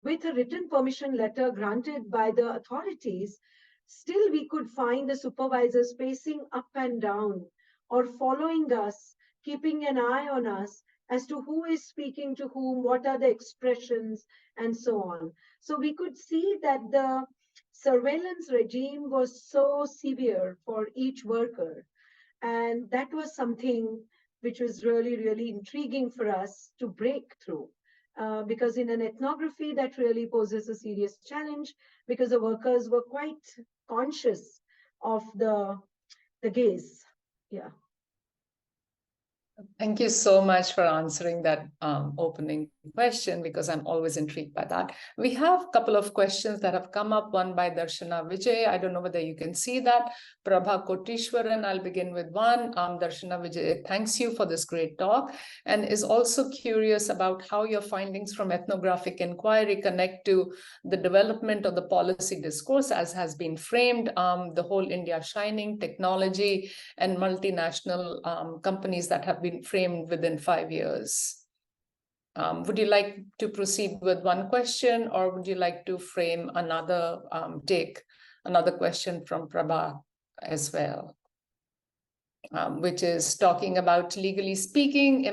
with a written permission letter granted by the authorities, still we could find the supervisors pacing up and down or following us, keeping an eye on us as to who is speaking to whom, what are the expressions, and so on. So we could see that the surveillance regime was so severe for each worker. And that was something which was really, really intriguing for us to break through. Because in an ethnography, that really poses a serious challenge, because the workers were quite conscious of the gaze. Yeah. Thank you so much for answering that opening question, because I'm always intrigued by that. We have a couple of questions that have come up, one by Darshana Vijay. I don't know whether you can see that. Prabha Kotishwaran, I'll begin with one. Darshana Vijay thanks you for this great talk and is also curious about how your findings from ethnographic inquiry connect to the development of the policy discourse as has been framed, the whole India shining, technology, and multinational companies that have been framed within 5 years. Would you like to proceed with one question, or would you like to frame another, take another question from Prabha as well? Which is talking about, legally speaking,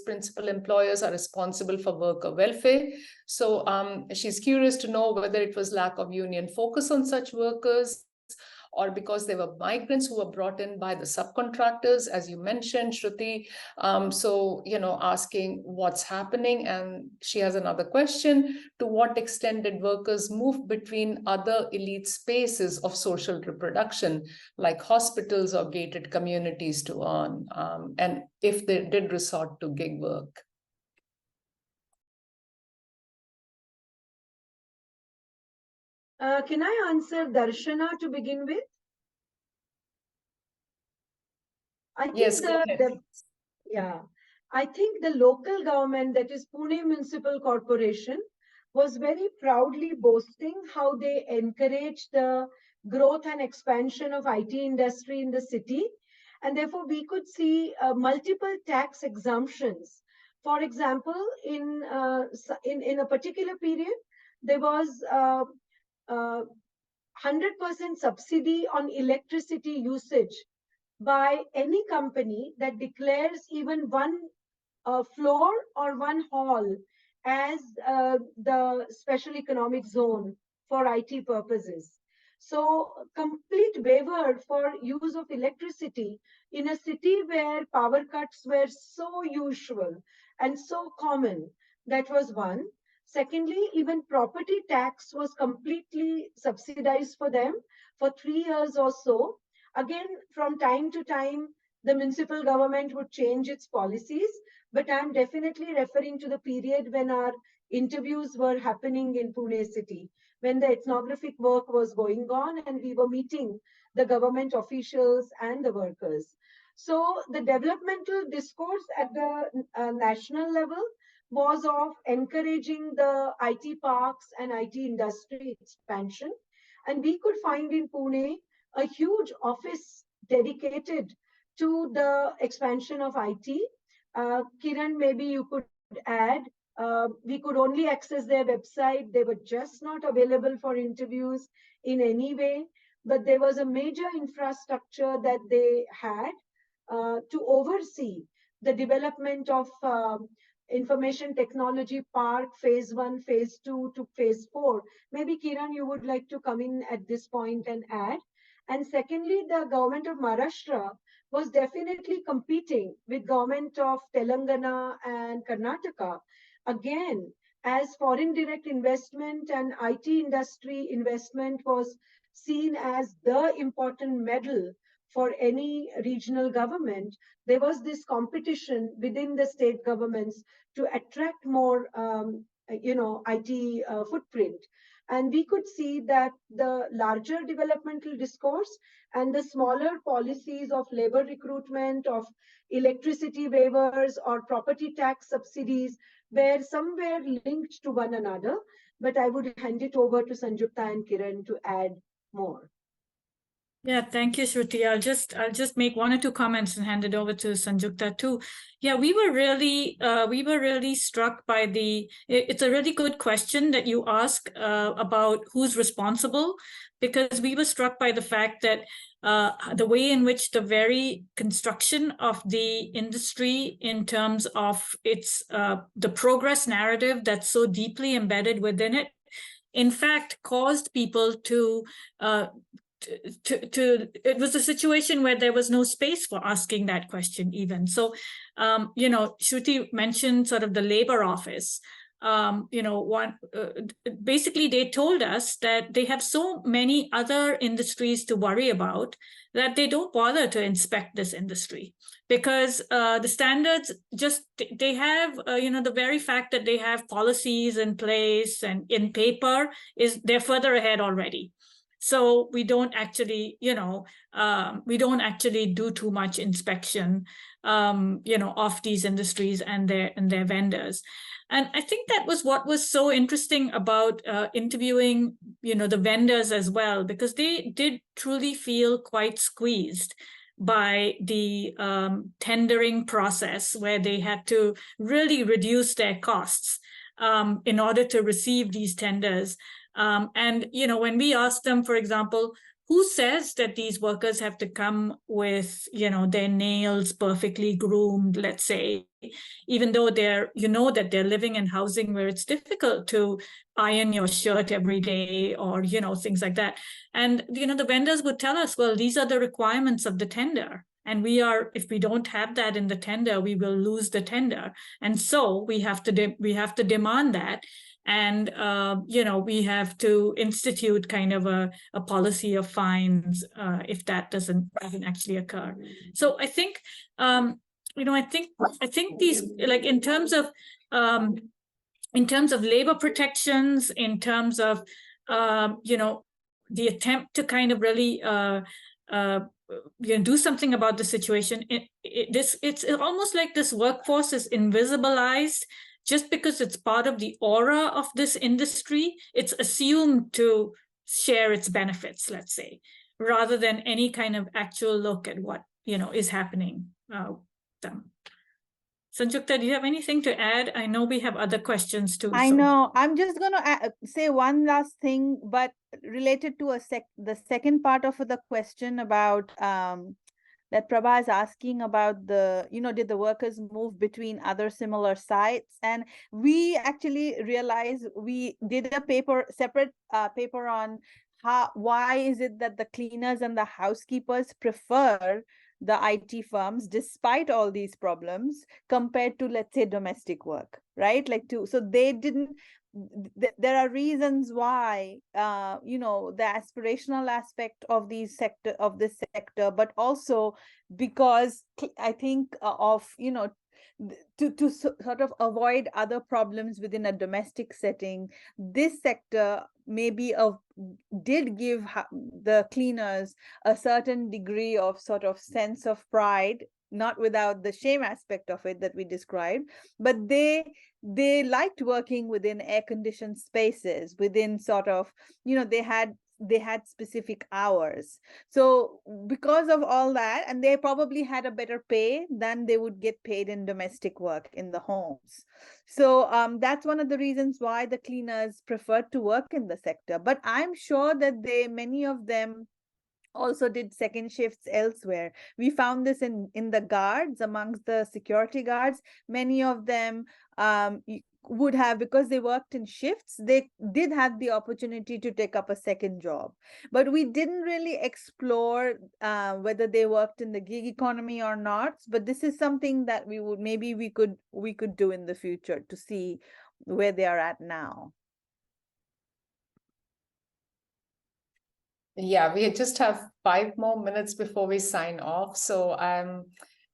principal employers are responsible for worker welfare. So she's curious to know whether it was lack of union focus on such workers, or because they were migrants who were brought in by the subcontractors, as you mentioned, Shruti. So, asking what's happening. And she has another question: to what extent did workers move between other elite spaces of social reproduction, like hospitals or gated communities, to earn? And if they did resort to gig work? Can I answer Darshana to begin with? I think Yes, I think the local government, that is Pune Municipal Corporation, was very proudly boasting how they encouraged the growth and expansion of IT industry in the city. And therefore, we could see multiple tax exemptions. For example, in a particular period, there was 100% subsidy on electricity usage by any company that declares even one floor or one hall as the special economic zone for IT purposes. So complete waiver for use of electricity in a city where power cuts were so usual and so common. That was one. Secondly, even property tax was completely subsidized for them for 3 years or so. Again, from time to time, the municipal government would change its policies, but I'm definitely referring to the period when our interviews were happening in Pune city, when the ethnographic work was going on and we were meeting the government officials and the workers. So the developmental discourse at the national level was of encouraging the IT parks and IT industry expansion. And we could find in Pune a huge office dedicated to the expansion of IT. Kiran, maybe you could add, we could only access their website. They were just not available for interviews in any way, but there was a major infrastructure that they had to oversee the development of information technology park, phase 1, phase 2 to phase 4. Maybe Kiran, you would like to come in at this point and add. And secondly, the government of Maharashtra was definitely competing with government of Telangana and Karnataka. Again, as foreign direct investment and IT industry investment was seen as the important medal for any regional government, there was this competition within the state governments to attract more, IT footprint. And we could see that the larger developmental discourse and the smaller policies of labor recruitment, of electricity waivers or property tax subsidies were somewhere linked to one another. But I would hand it over to Sanjukta and Kiran to add more. Yeah, thank you, Shruti. I'll just make one or two comments and hand it over to Sanjukta too. Yeah, we were really struck by it's a really good question that you ask about who's responsible, because we were struck by the fact that the way in which the very construction of the industry in terms of its the progress narrative that's so deeply embedded within it, in fact, caused people to it was a situation where there was no space for asking that question even. So, Shruti mentioned sort of the labor office. Basically they told us that they have so many other industries to worry about that they don't bother to inspect this industry, because the standards they have, the very fact that they have policies in place and in paper they're further ahead already. So we don't actually, do too much inspection, of these industries and their vendors. And I think that was what was so interesting about interviewing, the vendors as well, because they did truly feel quite squeezed by the tendering process, where they had to really reduce their costs in order to receive these tenders. And, when we asked them, for example, who says that these workers have to come with, their nails perfectly groomed, let's say, even though that they're living in housing where it's difficult to iron your shirt every day or, things like that. And, the vendors would tell us, well, these are the requirements of the tender. And if we don't have that in the tender, we will lose the tender. And so we have to demand that. And, we have to institute kind of a policy of fines if that doesn't actually occur. So I think, I think these, like in terms of labor protections, in terms of, the attempt to kind of really do something about the situation, it's almost like this workforce is invisibilized. Just because it's part of the aura of this industry, it's assumed to share its benefits, let's say, rather than any kind of actual look at what is happening them. Sanjukta, do you have anything to add? I know we have other questions too. I know. I'm just going to say one last thing, but related to the second part of the question about that Prabha is asking about did the workers move between other similar sites? And we actually realized we did a separate paper on why is it that the cleaners and the housekeepers prefer the IT firms despite all these problems compared to, let's say, domestic work, right? So they didn't, there are reasons why, the aspirational aspect of this sector, but also because I think to sort of avoid other problems within a domestic setting, this sector maybe did give the cleaners a certain degree of sort of sense of pride, not without the shame aspect of it that we described, but they liked working within air-conditioned spaces, within sort of, they had specific hours. So because of all that, and they probably had a better pay than they would get paid in domestic work in the homes. So that's one of the reasons why the cleaners preferred to work in the sector. But I'm sure that many of them also did second shifts elsewhere. We found this in the guards, amongst the security guards. Many of them would have, because they worked in shifts, they did have the opportunity to take up a second job. But we didn't really explore whether they worked in the gig economy or not. But this is something that we could do in the future to see where they are at now. Yeah, we just have 5 more minutes before we sign off. So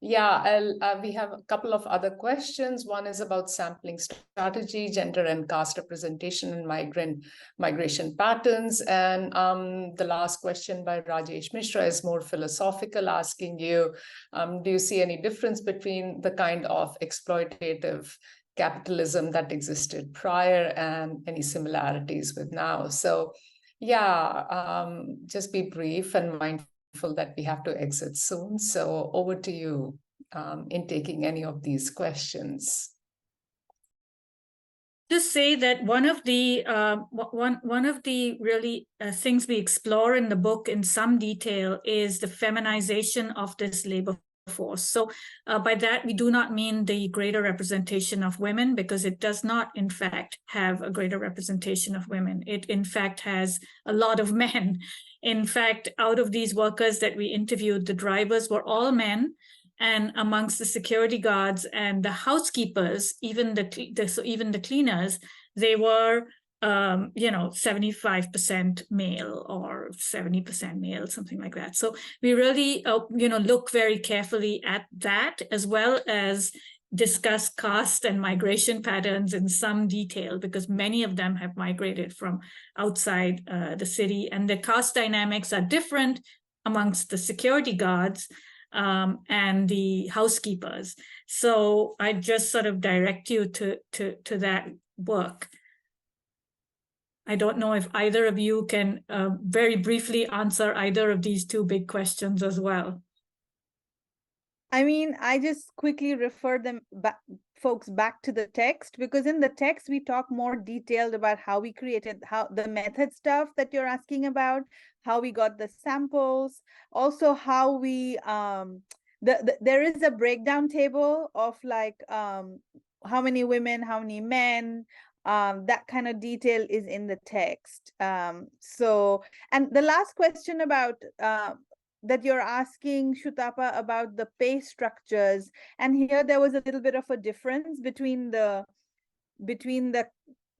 we have a couple of other questions. One is about sampling strategy, gender and caste representation in migration patterns. And the last question by Rajesh Mishra is more philosophical, asking you, do you see any difference between the kind of exploitative capitalism that existed prior and any similarities with now? So just be brief and mindful that we have to exit soon. So over to you in taking any of these questions. Just say that one of the really things we explore in the book in some detail is the feminization of this labor force. So by that, we do not mean the greater representation of women, because it does not, in fact, have a greater representation of women. It, in fact, has a lot of men. In fact, out of these workers that we interviewed, the drivers were all men. And amongst the security guards and the housekeepers, even the cleaners, they were 75% male or 70% male, something like that. So we really, look very carefully at that, as well as discuss caste and migration patterns in some detail, because many of them have migrated from outside the city, and the caste dynamics are different amongst the security guards and the housekeepers. So I just sort of direct you to that work. I don't know if either of you can very briefly answer either of these two big questions as well. I mean, I just quickly refer folks back to the text, because in the text we talk more detailed about how we created, how the method stuff that you're asking about, how we got the samples, also how we there is a breakdown table of like how many women, how many men. That kind of detail is in the text. So, and the last question about that you're asking, Shutapa, about the pay structures, and here there was a little bit of a difference between the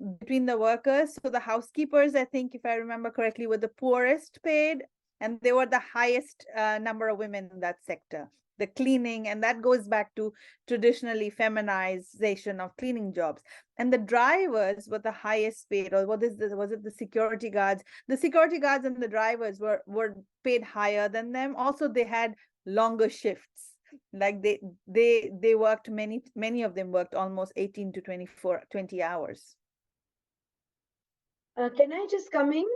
workers. So the housekeepers, I think, if I remember correctly, were the poorest paid, and they were the highest number of women in that sector. The cleaning, and that goes back to traditionally feminization of cleaning jobs. And the drivers were the highest paid, or was it the security guards? The security guards and the drivers were paid higher than them. Also, they had longer shifts. Like they worked, many of them worked almost 18 to 20 hours. Can I just come in?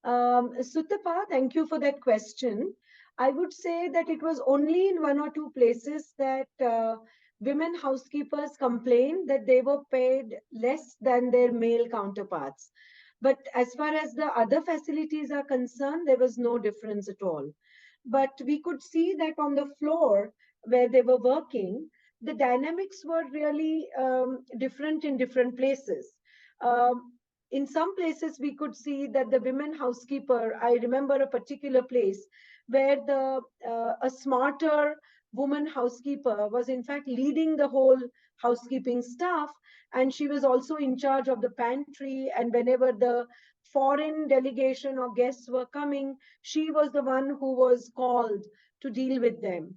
Sutapa, thank you for that question. I would say that it was only in one or two places that women housekeepers complained that they were paid less than their male counterparts. But as far as the other facilities are concerned, there was no difference at all. But we could see that on the floor where they were working, the dynamics were really different in different places. In some places, we could see that the women housekeeper, I remember a particular place where a smarter woman housekeeper was in fact leading the whole housekeeping staff, and she was also in charge of the pantry, and whenever the foreign delegation or guests were coming, she was the one who was called to deal with them.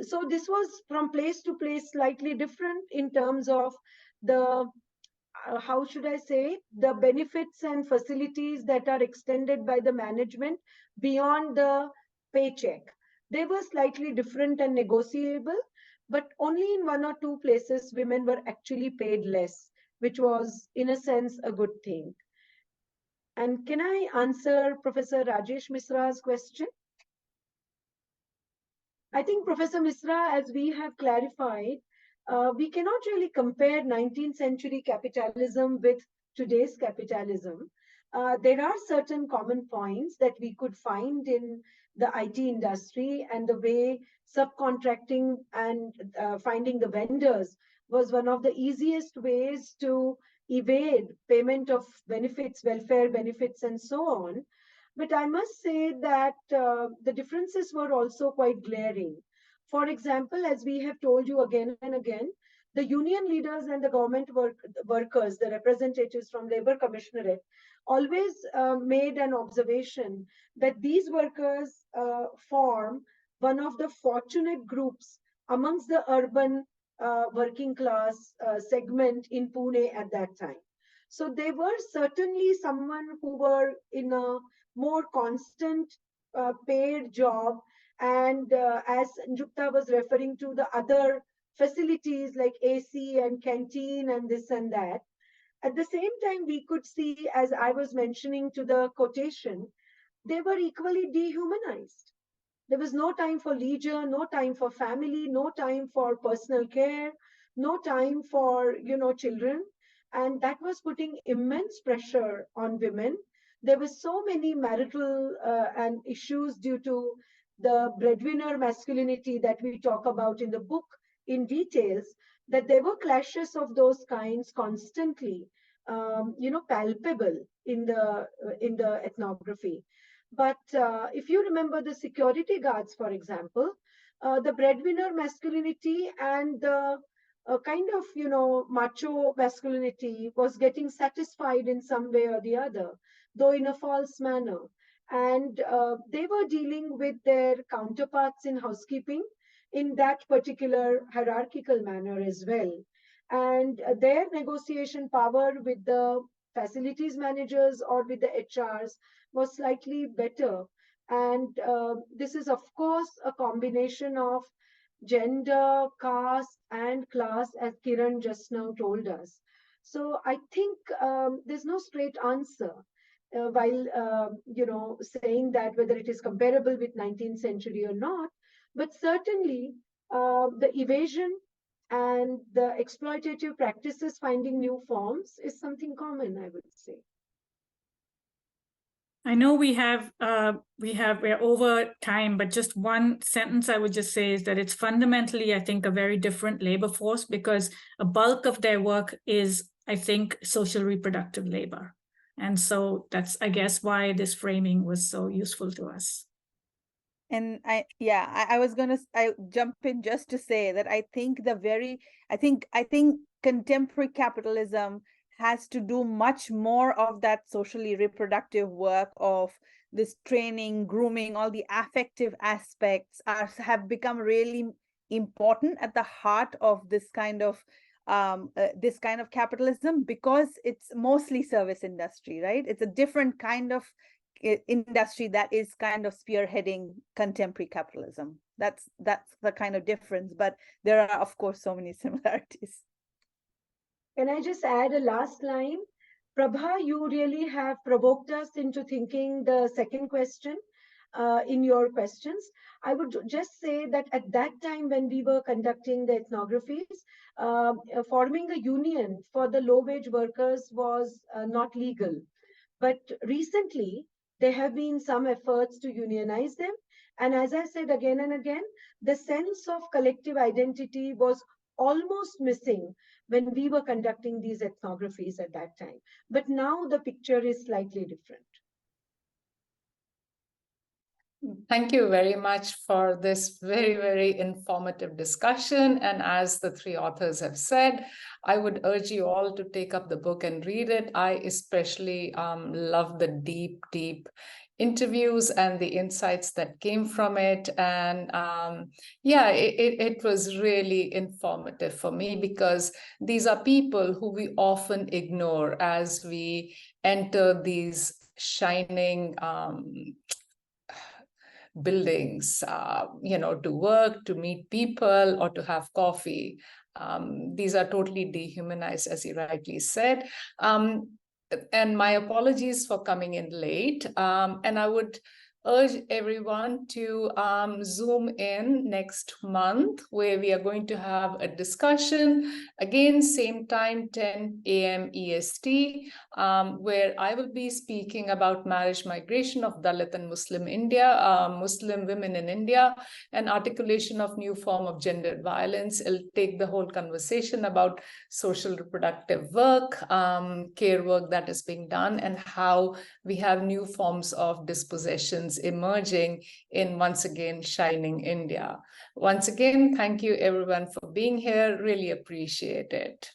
So this was from place to place slightly different in terms of the how should I say, the benefits and facilities that are extended by the management beyond the paycheck. They were slightly different and negotiable, but only in one or two places women were actually paid less, which was, in a sense, a good thing. And can I answer Professor Rajesh Misra's question? I think, Professor Misra, as we have clarified, we cannot really compare 19th century capitalism with today's capitalism. There are certain common points that we could find in the IT industry, and the way subcontracting and finding the vendors was one of the easiest ways to evade payment of benefits, welfare benefits, and so on. But I must say that the differences were also quite glaring. For example, as we have told you again and again, the union leaders and the government workers, the representatives from Labour Commissionerate, always made an observation that these workers form one of the fortunate groups amongst the urban working class segment in Pune at that time. So they were certainly someone who were in a more constant paid job. And as Njukta was referring to the other facilities like AC and canteen and this and that, at the same time, we could see, as I was mentioning to the quotation, they were equally dehumanized. There was no time for leisure, no time for family, no time for personal care, no time for, children. And that was putting immense pressure on women. There were so many marital and issues due to the breadwinner masculinity that we talk about in the book in details, that there were clashes of those kinds constantly, palpable in the ethnography. But if you remember the security guards, for example, the breadwinner masculinity and the kind of, macho masculinity was getting satisfied in some way or the other, though in a false manner. And they were dealing with their counterparts in housekeeping in that particular hierarchical manner as well. And their negotiation power with the facilities managers or with the HRs was slightly better. And this is, of course, a combination of gender, caste, and class, as Kiran just now told us. So I think there's no straight answer while saying that whether it is comparable with 19th century or not. But certainly the evasion and the exploitative practices finding new forms is something common, I would say. I know we're over time, but just one sentence I would just say is that it's fundamentally, I think, a very different labor force, because a bulk of their work is, I think, social reproductive labor. And so that's, I guess, why this framing was so useful to us. And I was gonna jump in just to say that I think contemporary capitalism has to do much more of that socially reproductive work of this training, grooming, all the affective aspects have become really important at the heart of this kind of capitalism, because it's mostly service industry, right? It's a different kind of industry that is kind of spearheading contemporary capitalism. That's the kind of difference, but there are, of course, so many similarities. Can I just add a last line? Prabha, you really have provoked us into thinking the second question. in your questions. I would just say that at that time when we were conducting the ethnographies, forming a union for the low-wage workers was not legal. But recently, there have been some efforts to unionize them. And as I said again and again, the sense of collective identity was almost missing when we were conducting these ethnographies at that time. But now the picture is slightly different. Thank you very much for this very, very informative discussion. And as the three authors have said, I would urge you all to take up the book and read it. I especially love the deep, deep interviews and the insights that came from it. And yeah, it was really informative for me, because these are people who we often ignore as we enter these shining buildings, to work, to meet people, or to have coffee. These are totally dehumanized, as you rightly said. And my apologies for coming in late. And I would urge everyone to Zoom in next month, where we are going to have a discussion, again, same time, 10 a.m. EST, where I will be speaking about marriage migration of Dalit and Muslim India, Muslim women in India, and articulation of new form of gendered violence. It'll take the whole conversation about social reproductive work, care work that is being done, and how we have new forms of dispossessions emerging in, once again, shining India. Once again, thank you everyone for being here. Really appreciate it.